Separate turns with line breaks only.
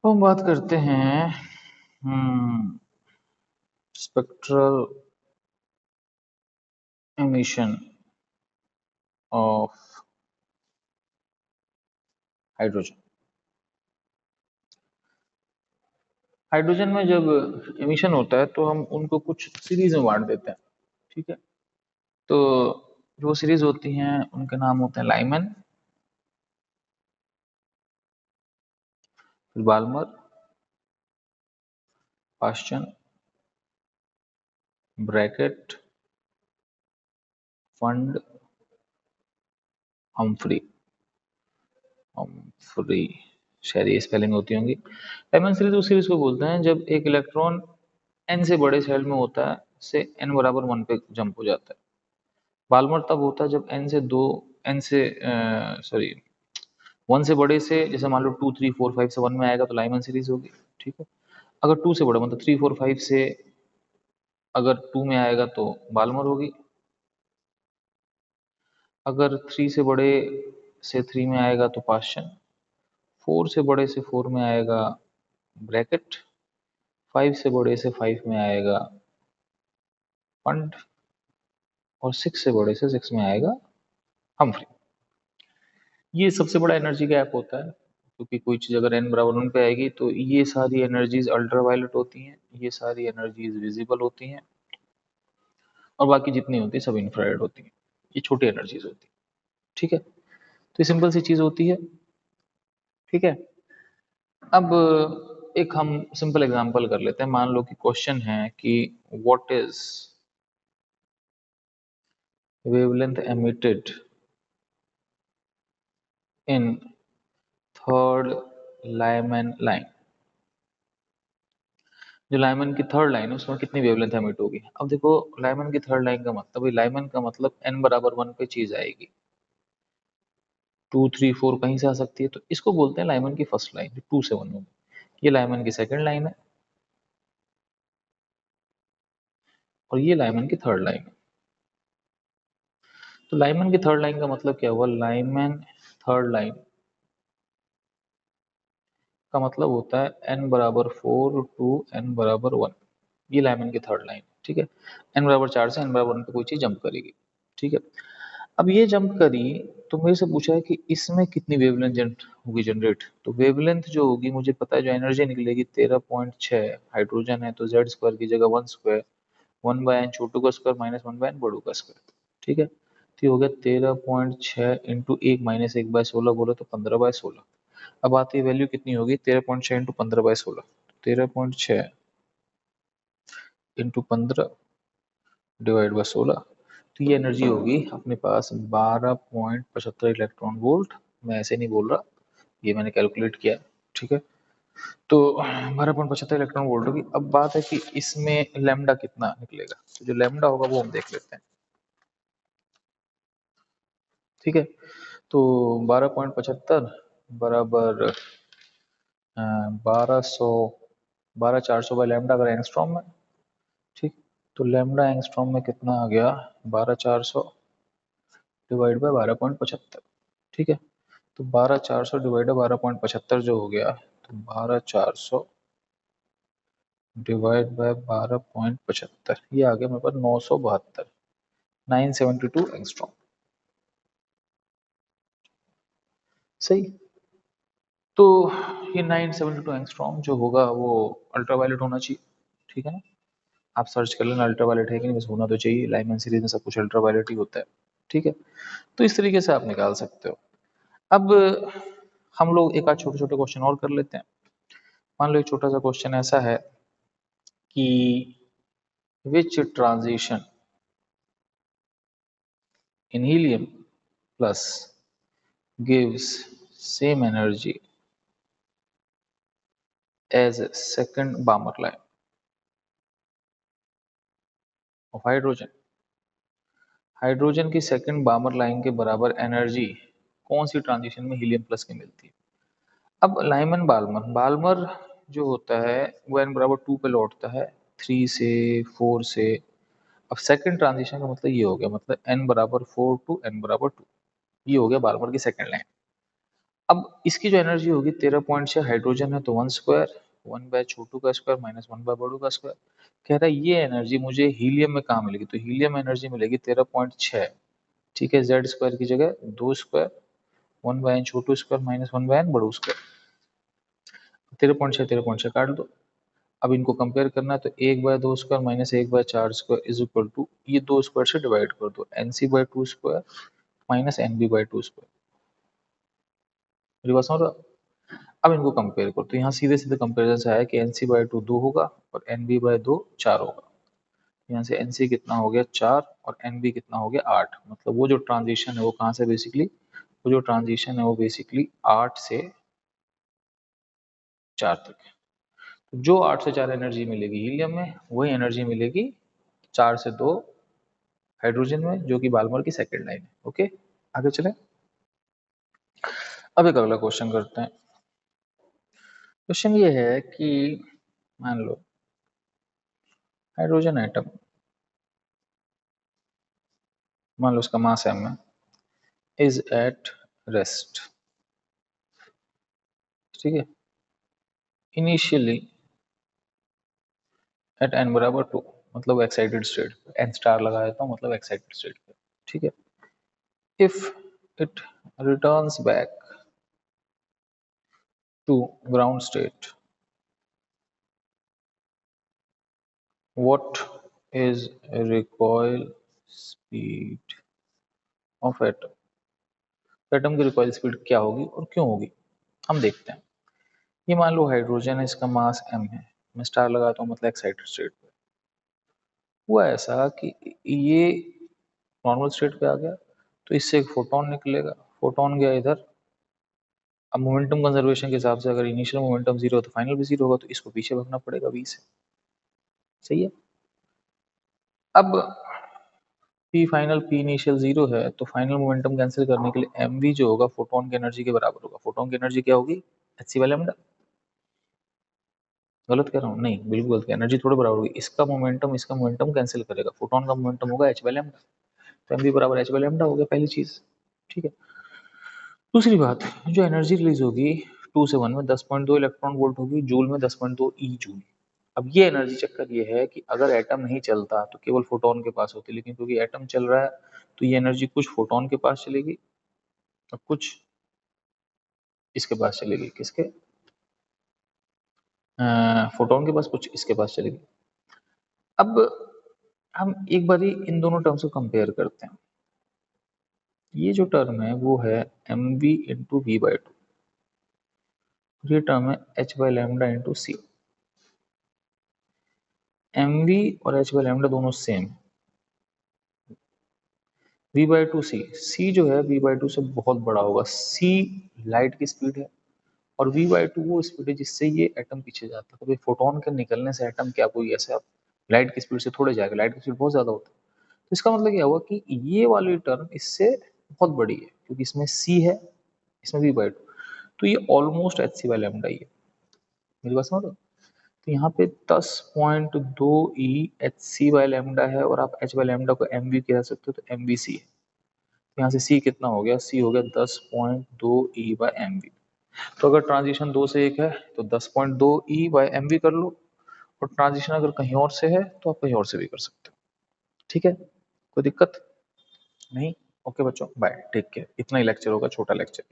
तो हम बात करते हैं spectral emission of hydrogen. Hydrogen में जब एमिशन होता है तो हम उनको कुछ सीरीज में बांट देते हैं। ठीक है, तो जो सीरीज होती हैं उनके नाम होते हैं लाइमन, फिर Balmer, Paschen, Brackett, Pfund, Humphrey. Humphrey शायद ये स्पेलिंग होती होंगी। लाइमन सीरीज उस सीरीज को बोलते हैं जब एक इलेक्ट्रॉन एन से बड़े शेल में होता है से एन बराबर वन पे जंप हो जाता है। बाल्मर तब होता है जब एन से दो एन से सॉरी वन से बड़े से, जैसे मान लो 2 3 4 5 से वन में आएगा तो लाइमन सीरीज होगी। ठीक है, अगर टू से बड़े मतलब 3 4 5 से अगर टू में आएगा तो बाल्मर होगी। अगर थ्री से बड़े से थ्री में आएगा तो पास्चन, फोर से बड़े से फोर में आएगा ब्रैकेट, फाइव से बड़े से फाइव में आएगा फंड, और सिक्स से बड़े से सिक्स में आएगा हम्फ्री। ये सबसे बड़ा एनर्जी गैप होता है, क्योंकि कोई चीज अगर एन बराबर वन पे आएगी तो ये सारी एनर्जीज अल्ट्रावायलेट होती हैं, ये सारी एनर्जीज विजिबल होती हैं, और बाकी जितनी होती है सब इंफ्रारेड होती हैं। ये छोटी एनर्जीज होती है। ठीक है, तो ये सिंपल सी चीज होती है। ठीक है, अब एक हम सिंपल एग्जांपल कर लेते हैं। मान लो कि क्वेश्चन है कि what is wavelength emitted in third Lyman line. जो लाइमन की थर्ड लाइन है उसमें कितनी वेवलेंथ एमिट होगी। अब देखो, लाइमन की थर्ड लाइन का मतलब, लाइमन का मतलब एन बराबर वन पे चीज आएगी, 2 3 4 कहीं से आ सकती है, तो इसको बोलते हैं लाइमन की फर्स्ट लाइन जो 2 से 1 होगी। ये लाइमन की सेकंड लाइन है और ये लाइमन की थर्ड लाइन है। तो लाइमन की थर्ड लाइन का मतलब क्या हुआ, लाइमन थर्ड लाइन का मतलब होता है एन बराबर 4 टू एन बराबर 1। ये लाइमन की थर्ड लाइन। ठीक है, एन बराबर 4 से एन बराबर 1 पे कोई चीज जंप करेगी। ठीक है, अब ये जंप करी तो मेरे से पूछा है कि इसमें कितनी वेवलेंथ होगी जनरेट। तो वेवलेंथ जो होगी मुझे पता है, जो एनर्जी निकलेगी 13.6। हाइड्रोजन है तो जेड स्क्वायर की जगह one square, one by n छोटू का square minus one by n बड़ू का स्क्वायर। ठीक है, तो ये हो गया 13.6 इंटू एक माइनस एक बाय 16 बोलो तो 15/16। अब आती है वैल्यू कितनी होगी, 13.6 इंटू 15/16, 13.6 इंटू 15 डिवाइड बाय 16। तो ये एनर्जी होगी अपने पास 12.75 इलेक्ट्रॉन वोल्ट। मैं ऐसे नहीं बोल रहा, ये मैंने कैलकुलेट किया। ठीक है, तो 12.75 इलेक्ट्रॉन वोल्ट होगी। अब बात है कि इसमें लैम्डा कितना निकलेगा, तो जो लैम्डा होगा वो हम देख लेते हैं। ठीक है, तो 12.75 बराबर 1200, 12,400 बाई लैम्डा अगर एंगस्ट्रॉम में। ठीक, तो लैम्डा एंगस्ट्रॉम में कितना आ गया, 12,400 डिवाइड बाय 12.75। ठीक है, तो 12,400 डिवाइड 12.75 जो हो गया, तो 12,400 डिवाइड बाय 12.75, ये आ गया मेरे पास 972, 972 एंगस्ट्रॉम। सही, तो ये 972 एंगस्ट्रॉम जो होगा वो अल्ट्रावायलेट होना चाहिए। ठीक है ना, आप सर्च कर लेना अल्ट्रावायलेट है कि नहीं, बस होना तो चाहिए। लाइमन सीरीज में सब कुछ अल्ट्रावायलेट ही होता है। ठीक है, तो इस तरीके से आप निकाल सकते हो। अब हम लोग एक आध छोटे छोटे क्वेश्चन और कर लेते हैं। मान लो एक छोटा सा क्वेश्चन ऐसा है कि विच transition in helium plus gives same energy as a second Balmer line of hydrogen। Hydrogen की सेकंड बामर लाइन के बराबर एनर्जी कौन सी ट्रांजिशन में हीलियम प्लस की मिलती है। अब लाइमन बाल्मर, बाल्मर जो होता है वो एन बराबर टू पे लौटता है, थ्री से फोर से। अब सेकंड ट्रांजिशन का मतलब ये हो गया, मतलब एन बराबर 4 टू एन बराबर 2, ये हो गया बाल्मर की सेकंड लाइन। अब इसकी जो एनर्जी होगी 13.6, हाइड्रोजन है तो 1 स्क्वायर, 1/छोटू का स्क्वायर माइनस 1/बड़ू का स्क्वायर। कह रहा है ये एनर्जी मुझे हीलियम में कहाँ मिलेगी, तो हीलियम एनर्जी मिलेगी 13.6, ठीक है, जेड स्क्वायर की जगह 2 स्क्वायर, 1/n छोटू स्क्वायर माइनस 1/n बड़ू स्क्वायर। 13.6 काट दो। अब इनको कंपेयर करना है तो 1/2 square minus 1/4 square is equal to, ये 2 स्क्वायर से डिवाइड कर दो, NC/2 square minus NB/2 square. मेरी बात समझ रहे हो? अब इनको कंपेयर करो तो यहाँ सीधे सीधे कंपेरिजन से आया कि NC/2 2 होगा और NB/2 4 होगा। यहाँ से NC कितना हो गया 4 और NB कितना हो गया 8। मतलब वो जो ट्रांजिशन है वो कहाँ से बेसिकली, वो जो ट्रांजिशन है वो बेसिकली 8 से 4 तक है। तो जो 8 से 4 एनर्जी मिलेगी हीलियम में, वही एनर्जी मिलेगी 4 से 2 हाइड्रोजन में, जो कि बाल्मर की सेकंड लाइन है। ओके, आगे चले। अब एक अगला क्वेश्चन करते हैं। क्वेश्चन ये है कि मान लो हाइड्रोजन एटम, मान लो इसका मास m है, इज एट रेस्ट, ठीक है, इनिशियली एट n बराबर 2, मतलब एक्साइटेड स्टेट, n स्टार लगा देता हूँ, मतलब एक्साइटेड स्टेट पे, ठीक है। If it returns back to ground state, what is recoil speed of atom, atom की रिकॉइल स्पीड क्या होगी और क्यों होगी, हम देखते हैं। ये मान लो हाइड्रोजन है, इसका मास m है, मैं स्टार लगाता हूँ मतलब एक्साइटेड स्टेट पे। हुआ ऐसा कि ये नॉर्मल स्टेट पे आ गया तो इससे एक फोटोन निकलेगा, फोटोन गया इधर। अब मोमेंटम कंजर्वेशन के हिसाब से अगर इनिशियल मोमेंटम जीरो तो फाइनल भी जीरो होगा, तो इसको पीछे भगना पड़ेगा v से, सही है। अब P final P initial zero है तो फाइनल मोमेंटम कैंसिल करने के लिए mv जो होगा फोटोन की एनर्जी के बराबर होगा। फोटोन की एनर्जी क्या होगी, एच वाई लैम्डा। गलत कह रहा हूँ, नहीं बिल्कुल गलत, एनर्जी थोड़े बराबर होगी, इसका मोमेंटम कैंसिल करेगा, फोटोन का मोमेंटम होगा एच वाई लैम्डा, तो एमवी बराबर एच वाई लैम्डा हो गया, पहली चीज, ठीक है। दूसरी बात, जो एनर्जी रिलीज होगी 2 से 1 में 10.2 इलेक्ट्रॉन वोल्ट होगी, जूल में 10.2 ई जूल। अब ये एनर्जी चक्कर ये है कि अगर एटम नहीं चलता तो केवल फोटोन के पास होती, लेकिन क्योंकि एटम चल रहा है तो ये एनर्जी कुछ फोटोन के पास चलेगी और कुछ इसके पास चलेगी, किसके, फोटोन के पास, कुछ इसके पास चलेगी। अब हम एक बार इन दोनों टर्म्स को कंपेयर करते हैं। ये जो टर्म है वो है M V into V by two, ये टर्म है H by lambda into C. M V और एच बाई लैम्डा दोनों same, V by two C, C जो है वी बाई टू से बहुत बड़ा होगा, सी लाइट की स्पीड है और वी बाई टू वो स्पीड है जिससे ये एटम पीछे जाता है। तो भाई फोटोन के निकलने से एटम क्या कोई ऐसा लाइट की स्पीड से थोड़े जाएगा, लाइट की स्पीड बहुत ज्यादा होता है। तो इसका मतलब क्या हुआ कि ये वाली टर्म इससे बहुत बड़ी है क्योंकि इसमें सी है, इसमें वी बाई टू, तो ये almost H C by lambda ही है। मेरी बात समझ रहे हो? तो यहाँ पे 10.2 E H C by lambda है और आप एच बाई लैम्डा को एम वी कह सकते हो, तो एम वी सी है। तो यहाँ से सी कितना हो गया, सी हो गया 10.2 ई बाई एम वी। तो अगर ट्रांजिशन 2 से 1 है तो 10.2 ई बाई एम वी कर लो, और ट्रांजिशन अगर कहीं और से है तो आप कहीं और से भी कर सकते हो, ठीक है, कोई दिक्कत नहीं। ओके बच्चों, बाय, टेक केयर। इतना ही लेक्चर होगा, छोटा लेक्चर।